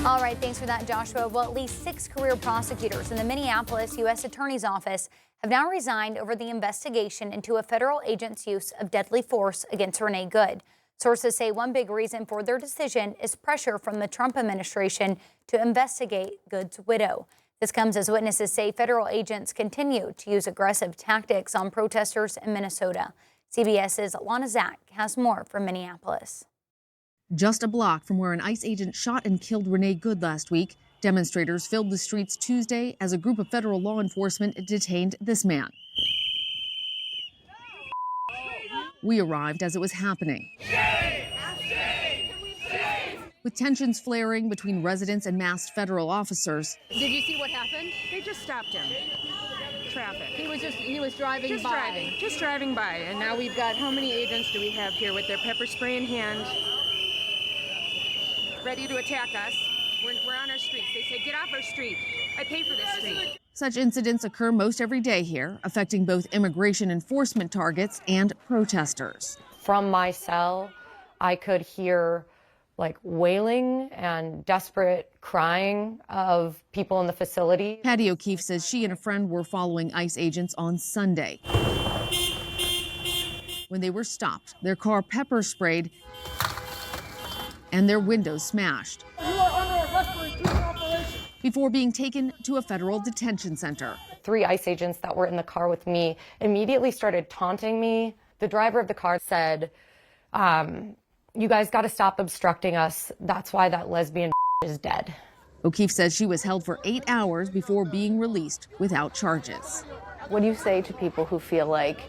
All right, thanks for that, Joshua. Well, at least 6 career prosecutors in the Minneapolis U.S. Attorney's Office have now resigned over the investigation into a federal agent's use of deadly force against Renee Good. Sources say one big reason for their decision is pressure from the Trump administration to investigate Good's widow. This comes as witnesses say federal agents continue to use aggressive tactics on protesters in Minnesota. CBS's Lana Zach has more from Minneapolis. Just a block from where an ICE agent shot and killed Renee Good last week, demonstrators filled the streets Tuesday as a group of federal law enforcement detained this man. We arrived as it was happening, with tensions flaring between residents and masked federal officers. Did you see what happened? They just stopped him. Traffic. He was driving just driving by. And now we've got, how many agents do we have here with their pepper spray in hand, ready to attack us? We're on our streets. They say, get off our street. I pay for this street. Such incidents occur most every day here, affecting both immigration enforcement targets and protesters. From my cell, I could hear like wailing and desperate crying of people in the facility. Patty O'Keefe says she and a friend were following ICE agents on Sunday. When they were stopped, their car pepper sprayed and their windows smashed. You are under arrest for refusing operation. Before being taken to a federal detention center. 3 ICE agents that were in the car with me immediately started taunting me. The driver of the car said, you guys got to stop obstructing us. That's why that lesbian is dead. O'Keefe says she was held for 8 hours before being released without charges. What do you say to people who feel like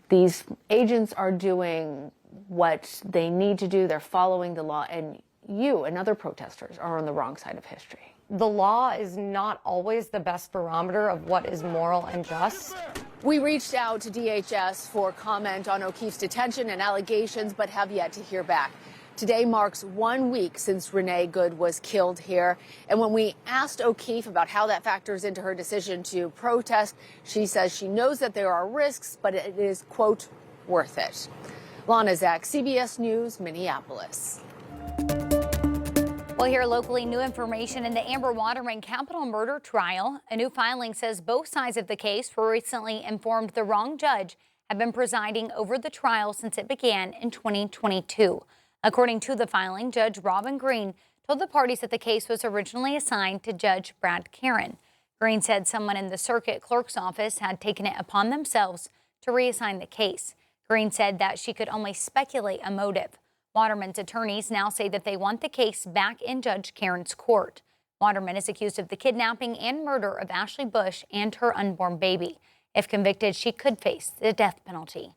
these agents are doing what they need to do, they're following the law, and you and other protesters are on the wrong side of history? The law is not always the best barometer of what is moral and just. We reached out to DHS for comment on O'Keefe's detention and allegations, but have yet to hear back. Today marks 1 week since Renee Good was killed here. And when we asked O'Keefe about how that factors into her decision to protest, she says she knows that there are risks, but it is, quote, worth it. Lana Zach, CBS News, Minneapolis. Well, here locally, new information in the Amber Waterman capital murder trial. A new filing says both sides of the case were recently informed the wrong judge had been presiding over the trial since it began in 2022. According to the filing, Judge Robin Green told the parties that the case was originally assigned to Judge Brad Karen. Green said someone in the circuit clerk's office had taken it upon themselves to reassign the case. Green said that she could only speculate a motive. Waterman's attorneys now say that they want the case back in Judge Karen's court. Waterman is accused of the kidnapping and murder of Ashley Bush and her unborn baby. If convicted, she could face the death penalty.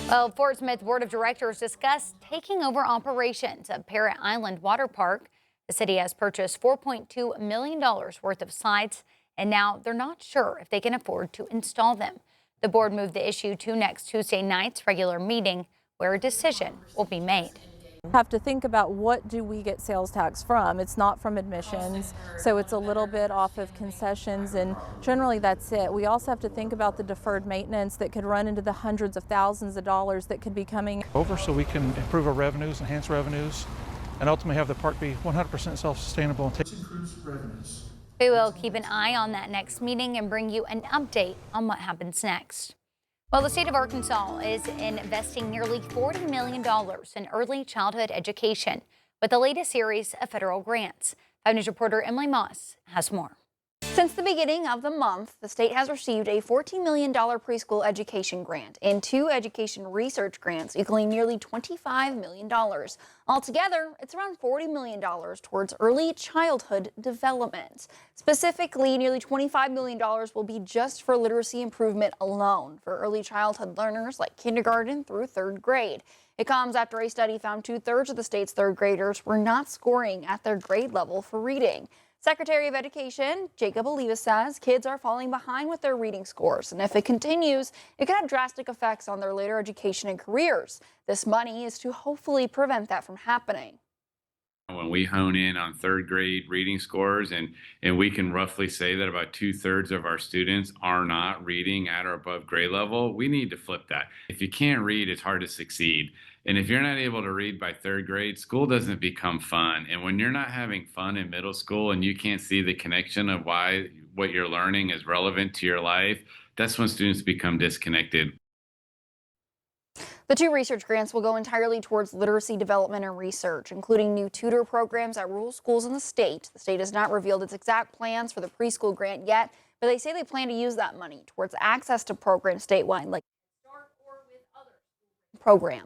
Well, Fort Smith Board of Directors discussed taking over operations of Parrot Island Water Park. The city has purchased $4.2 million worth of slides, and now they're not sure if they can afford to install them. The board moved the issue to next Tuesday night's regular meeting, where a decision will be made. Have to think about what do we get sales tax from. It's not from admissions, so it's a little bit off of concessions, and generally that's it. We also have to think about the deferred maintenance that could run into the hundreds of thousands of dollars that could be coming over, so we can improve our revenues, enhance revenues, and ultimately have the park be 100% self-sustainable and take increased revenues. We will keep an eye on that next meeting and bring you an update on what happens next. Well, the state of Arkansas is investing nearly $40 million in early childhood education with the latest series of federal grants. 5 News reporter Emily Moss has more. Since the beginning of the month, the state has received a $14 million preschool education grant and 2 education research grants equaling nearly $25 million. Altogether, it's around $40 million towards early childhood development. Specifically, nearly $25 million will be just for literacy improvement alone for early childhood learners like kindergarten through 3rd grade. It comes after a study found 2/3 of the state's 3rd graders were not scoring at their grade level for reading. Secretary of Education Jacob Oliva says kids are falling behind with their reading scores, and if it continues, it could have drastic effects on their later education and careers. This money is to hopefully prevent that from happening. When we hone in on 3rd grade reading scores, and we can roughly say that about 2/3 of our students are not reading at or above grade level, we need to flip that. If you can't read, it's hard to succeed. And if you're not able to read by third grade, school doesn't become fun. And when you're not having fun in middle school and you can't see the connection of why what you're learning is relevant to your life, that's when students become disconnected. The 2 research grants will go entirely towards literacy development and research, including new tutor programs at rural schools in the state. The state has not revealed its exact plans for the preschool grant yet, but they say they plan to use that money towards access to programs statewide, like START or with other programs.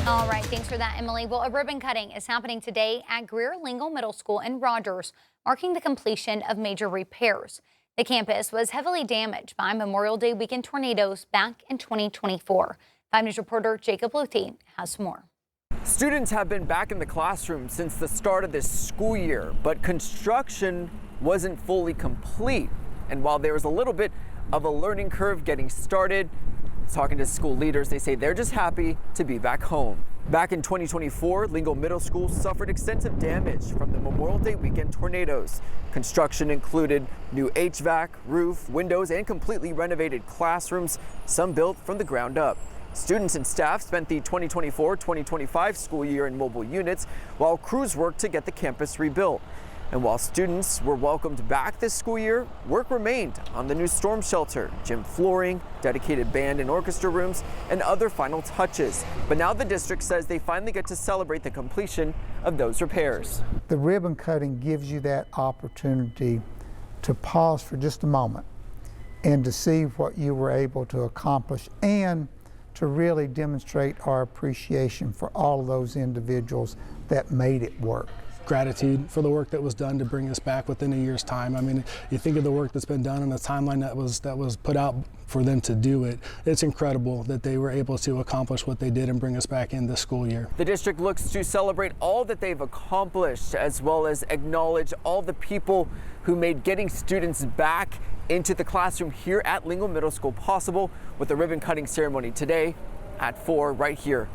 All right, thanks for that, Emily. Well, a ribbon cutting is happening today at Lingal Middle School in Rogers, marking the completion of major repairs. The campus was heavily damaged by Memorial Day weekend tornadoes back in 2024. 5 News reporter Jacob Luthi has more. Students have been back in the classroom since the start of this school year, but construction wasn't fully complete. And while there was a little bit of a learning curve getting started, talking to school leaders, they say they're just happy to be back home. Back in 2024, Lingal Middle School suffered extensive damage from the Memorial Day weekend tornadoes. Construction included new HVAC, roof, windows, and completely renovated classrooms, some built from the ground up. Students and staff spent the 2024-2025 school year in mobile units, while crews worked to get the campus rebuilt. And while students were welcomed back this school year, work remained on the new storm shelter, gym flooring, dedicated band and orchestra rooms, and other final touches. But now the district says they finally get to celebrate the completion of those repairs. The ribbon cutting gives you that opportunity to pause for just a moment and to see what you were able to accomplish, and to really demonstrate our appreciation for all of those individuals that made it work. Gratitude for the work that was done to bring us back within a year's time. I mean, you think of the work that's been done and the timeline that was put out for them to do it. It's incredible that they were able to accomplish what they did and bring us back in this school year. The district looks to celebrate all that they've accomplished, as well as acknowledge all the people who made getting students back into the classroom here at Lingal Middle School possible, with the ribbon cutting ceremony today at 4 right here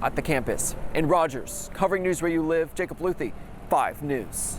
at the campus. In Rogers, covering news where you live, Jacob Luthi, 5 News.